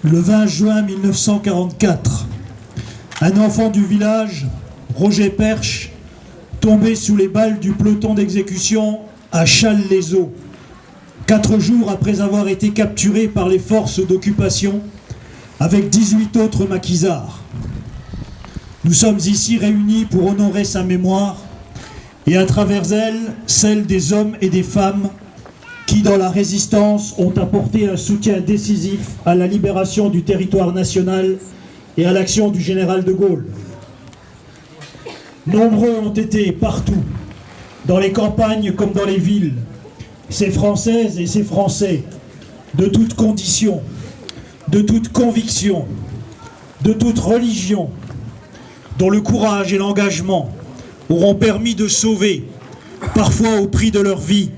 Le 20 juin 1944, un enfant du village, Roger Perche, tombé sous les balles du peloton d'exécution à Challes-les-Eaux, 4 jours après avoir été capturé par les forces d'occupation avec 18 autres maquisards. Nous sommes ici réunis pour honorer sa mémoire et à travers elle, celle des hommes et des femmes qui, dans la résistance, ont apporté un soutien décisif à la libération du territoire national et à l'action du général de Gaulle. Nombreux ont été partout, dans les campagnes comme dans les villes, ces Françaises et ces Français, de toutes conditions, de toute conviction, de toute religion, dont le courage et l'engagement auront permis de sauver, parfois au prix de leur vie,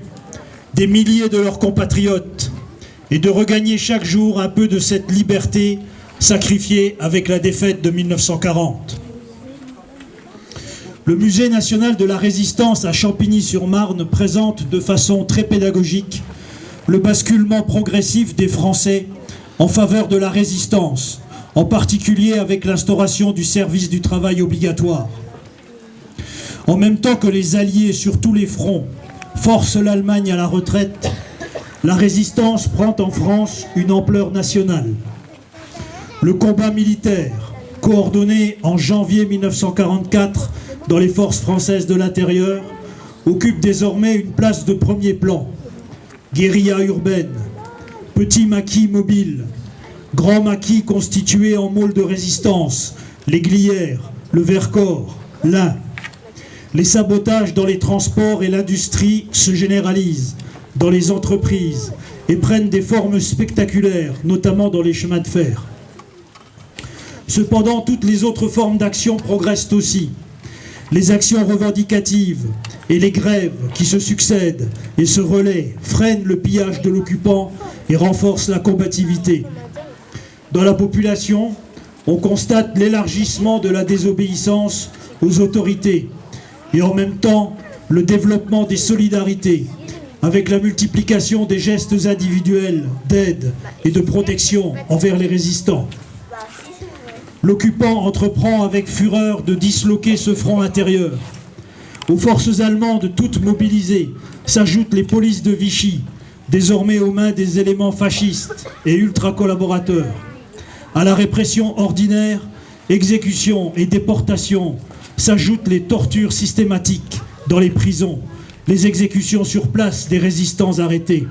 des milliers de leurs compatriotes et de regagner chaque jour un peu de cette liberté sacrifiée avec la défaite de 1940. Le Musée national de la résistance à Champigny-sur-Marne présente de façon très pédagogique le basculement progressif des Français en faveur de la résistance, en particulier avec l'instauration du service du travail obligatoire. En même temps que les Alliés sur tous les fronts forcent l'Allemagne à la retraite, la résistance prend en France une ampleur nationale. Le combat militaire, coordonné en janvier 1944 dans les forces françaises de l'intérieur, occupe désormais une place de premier plan. Guérilla urbaine, petits maquis mobiles, grands maquis constitués en môles de résistance, les Glières, le Vercors, l'Ain. Les sabotages dans les transports et l'industrie se généralisent dans les entreprises et prennent des formes spectaculaires, notamment dans les chemins de fer. Cependant, toutes les autres formes d'action progressent aussi. Les actions revendicatives et les grèves qui se succèdent et se relaient freinent le pillage de l'occupant et renforcent la combativité. Dans la population, on constate l'élargissement de la désobéissance aux autorités et en même temps le développement des solidarités avec la multiplication des gestes individuels d'aide et de protection envers les résistants. L'occupant entreprend avec fureur de disloquer ce front intérieur. Aux forces allemandes toutes mobilisées s'ajoutent les polices de Vichy, désormais aux mains des éléments fascistes et ultra-collaborateurs. À la répression ordinaire, exécution et déportation s'ajoutent les tortures systématiques dans les prisons, les exécutions sur place des résistants arrêtés.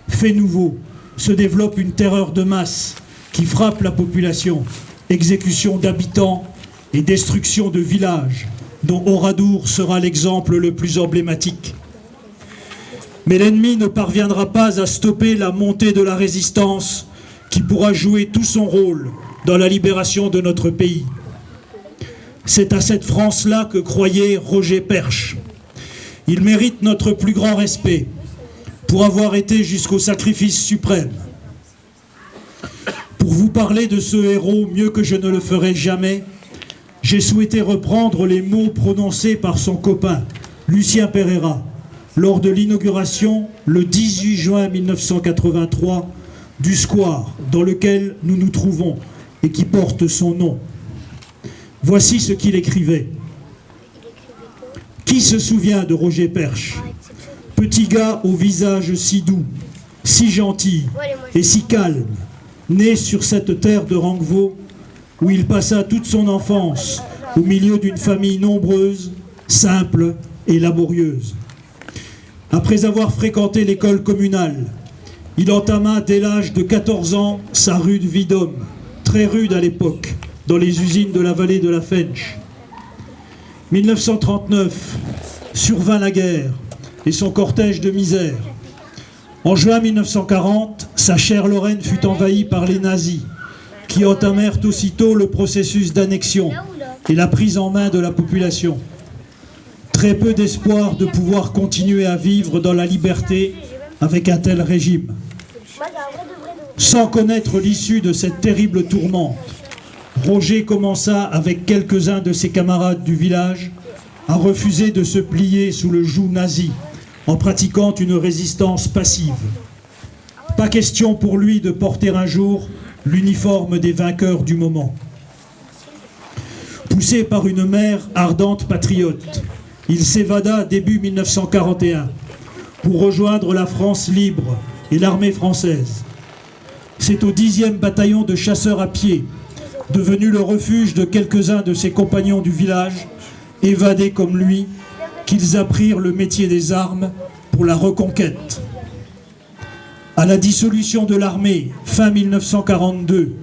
Fait nouveau, se développe une terreur de masse qui frappe la population. Exécution d'habitants et destruction de villages, dont Oradour sera l'exemple le plus emblématique. Mais l'ennemi ne parviendra pas à stopper la montée de la résistance qui pourra jouer tout son rôle dans la libération de notre pays. C'est à cette France-là que croyait Roger Perche. Il mérite notre plus grand respect pour avoir été jusqu'au sacrifice suprême. Pour vous parler de ce héros mieux que je ne le ferai jamais, j'ai souhaité reprendre les mots prononcés par son copain, Lucien Pereira, lors de l'inauguration, le 18 juin 1983, du square dans lequel nous nous trouvons et qui porte son nom. Voici ce qu'il écrivait. Qui se souvient de Roger Perche? Petit gars au visage si doux, si gentil et si calme, né sur cette terre de Rangevaux, où il passa toute son enfance au milieu d'une famille nombreuse, simple et laborieuse. Après avoir fréquenté l'école communale, il entama dès l'âge de 14 ans sa rude vie d'homme, très rude à l'époque, dans les usines de la vallée de la Fench. 1939, survint la guerre et son cortège de misère. En juin 1940, sa chère Lorraine fut envahie par les nazis, qui entamèrent aussitôt le processus d'annexion et la prise en main de la population. Très peu d'espoir de pouvoir continuer à vivre dans la liberté avec un tel régime. Sans connaître l'issue de cette terrible tourmente, Roger commença avec quelques-uns de ses camarades du village à refuser de se plier sous le joug nazi en pratiquant une résistance passive. Pas question pour lui de porter un jour l'uniforme des vainqueurs du moment. Poussé par une mère ardente patriote, il s'évada début 1941 pour rejoindre la France libre et l'armée française. C'est au 10e bataillon de chasseurs à pied, devenu le refuge de quelques-uns de ses compagnons du village, évadés comme lui, qu'ils apprirent le métier des armes pour la reconquête. À la dissolution de l'armée, fin 1942,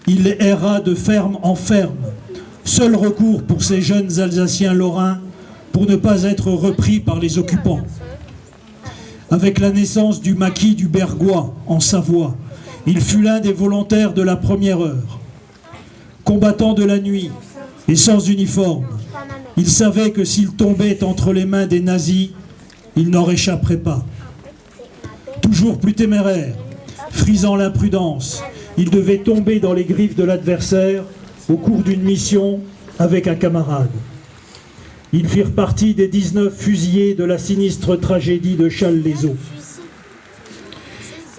il erra de ferme en ferme, seul recours pour ces jeunes Alsaciens lorrains pour ne pas être repris par les occupants. Avec la naissance du maquis du Bergois, en Savoie, il fut l'un des volontaires de la première heure. Combattant de la nuit et sans uniforme, il savait que s'il tombait entre les mains des nazis, il n'en réchapperait pas. Toujours plus téméraire, frisant l'imprudence, il devait tomber dans les griffes de l'adversaire au cours d'une mission avec un camarade. Ils firent partie des 19 fusillés de la sinistre tragédie de Challes-les-Eaux.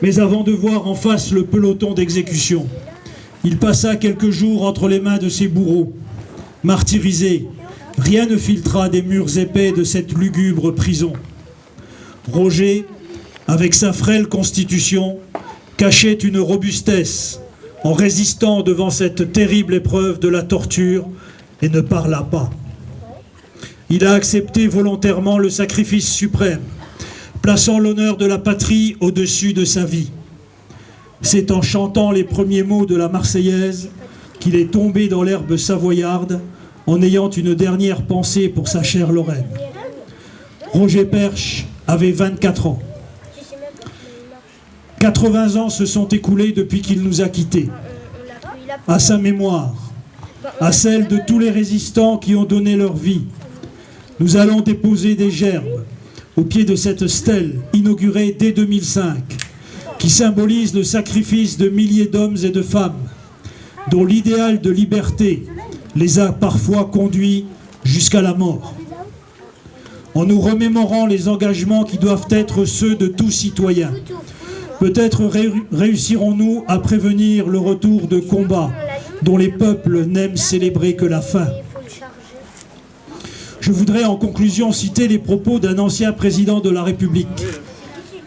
Mais avant de voir en face le peloton d'exécution, il passa quelques jours entre les mains de ses bourreaux. Martyrisé, rien ne filtra des murs épais de cette lugubre prison. Roger, avec sa frêle constitution, cachait une robustesse en résistant devant cette terrible épreuve de la torture et ne parla pas. Il a accepté volontairement le sacrifice suprême, plaçant l'honneur de la patrie au-dessus de sa vie. C'est en chantant les premiers mots de la Marseillaise qu'il est tombé dans l'herbe savoyarde en ayant une dernière pensée pour sa chère Lorraine. Roger Perche avait 24 ans. 80 ans se sont écoulés depuis qu'il nous a quittés. À sa mémoire, à celle de tous les résistants qui ont donné leur vie, nous allons déposer des gerbes au pied de cette stèle inaugurée dès 2005, qui symbolise le sacrifice de milliers d'hommes et de femmes, dont l'idéal de liberté les a parfois conduits jusqu'à la mort. En nous remémorant les engagements qui doivent être ceux de tout citoyen, peut-être réussirons-nous à prévenir le retour de combats dont les peuples n'aiment célébrer que la fin. Je voudrais en conclusion citer les propos d'un ancien président de la République,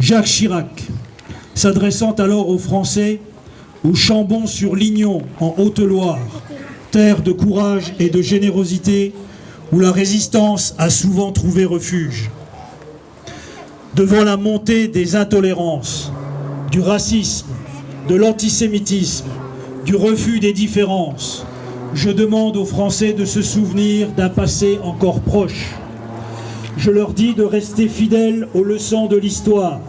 Jacques Chirac, s'adressant alors aux Français, au Chambon-sur-Lignon, en Haute-Loire, terre de courage et de générosité, où la résistance a souvent trouvé refuge. Devant la montée des intolérances, du racisme, de l'antisémitisme, du refus des différences, je demande aux Français de se souvenir d'un passé encore proche. Je leur dis de rester fidèles aux leçons de l'histoire,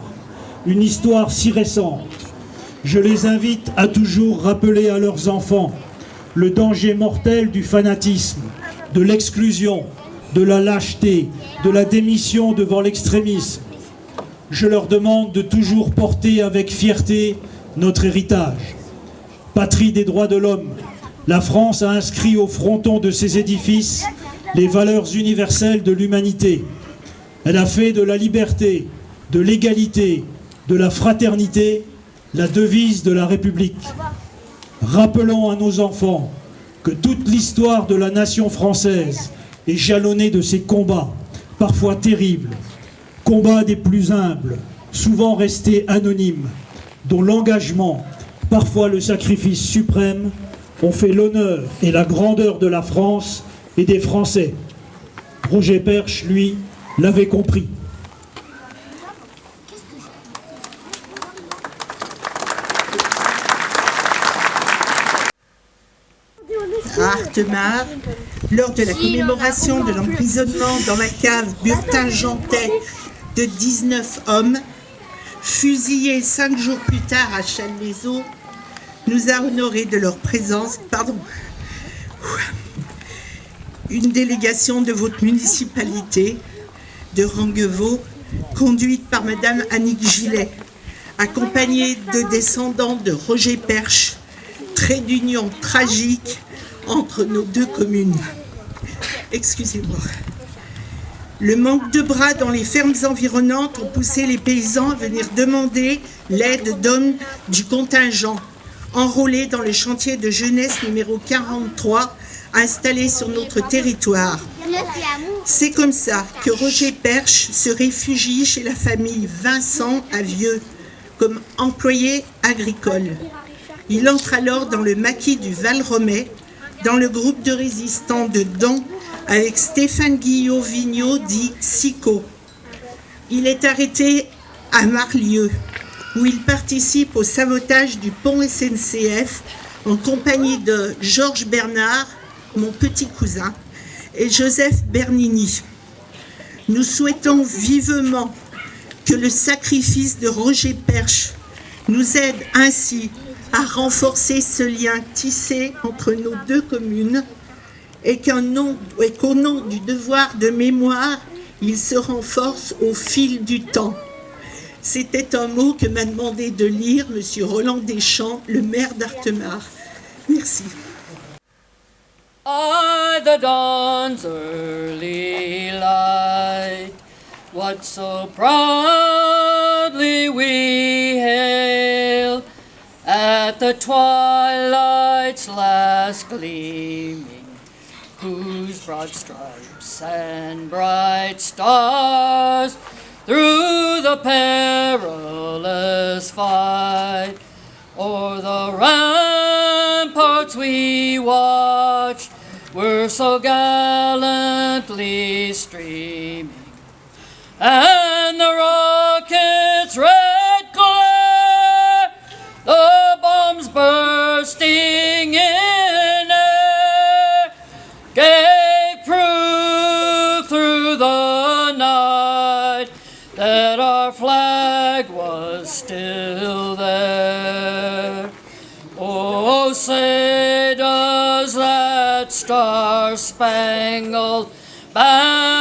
une histoire si récente. Je les invite à toujours rappeler à leurs enfants le danger mortel du fanatisme, de l'exclusion, de la lâcheté, de la démission devant l'extrémisme. Je leur demande de toujours porter avec fierté notre héritage. Patrie des droits de l'homme, la France a inscrit au fronton de ses édifices les valeurs universelles de l'humanité. Elle a fait de la liberté, de l'égalité, de la fraternité la devise de la République. Rappelons à nos enfants que toute l'histoire de la nation française est jalonnée de ces combats, parfois terribles, combats des plus humbles, souvent restés anonymes, dont l'engagement, parfois le sacrifice suprême, ont fait l'honneur et la grandeur de la France et des Français. Roger Perche, lui, l'avait compris. À Artemare, lors de la commémoration de l'emprisonnement dans la cave Burtin-Jantais de 19 hommes, fusillés 5 jours plus tard à Challes-les-Eaux, nous a honorés de leur présence, une délégation de votre municipalité de Ranguevaux, conduite par Madame Annick Gillet, accompagnée de descendants de Roger Perche, trait d'union tragique entre nos deux communes. Excusez-moi. Le manque de bras dans les fermes environnantes ont poussé les paysans à venir demander l'aide d'hommes du contingent. enrôlés dans le chantier de jeunesse numéro 43, installé sur notre territoire. C'est comme ça que Roger Perche se réfugie chez la famille Vincent à Vieux, comme employé agricole. Il entre alors dans le maquis du Val-Romay, dans le groupe de résistants de Don, avec Stéphane Guillot-Vigneault, dit Sico. Il est arrêté à Marlieu, où il participe au sabotage du pont SNCF en compagnie de Georges Bernard, mon petit cousin, et Joseph Bernini. Nous souhaitons vivement que le sacrifice de Roger Perche nous aide ainsi à renforcer ce lien tissé entre nos deux communes et qu'au nom du devoir de mémoire, il se renforce au fil du temps. C'était un mot que m'a demandé de lire M. Roland Deschamps, le maire d'Artemare. Merci. By the dawn's early light, what so proudly we hail, at the twilight's last gleaming, whose broad stripes and bright stars through the perilous fight o'er the ramparts we watched were so gallantly streaming, and the rocket's red glare, the bombs bursting in air, gave proof through the night that our flag was still there. Oh, say does that star-spangled banner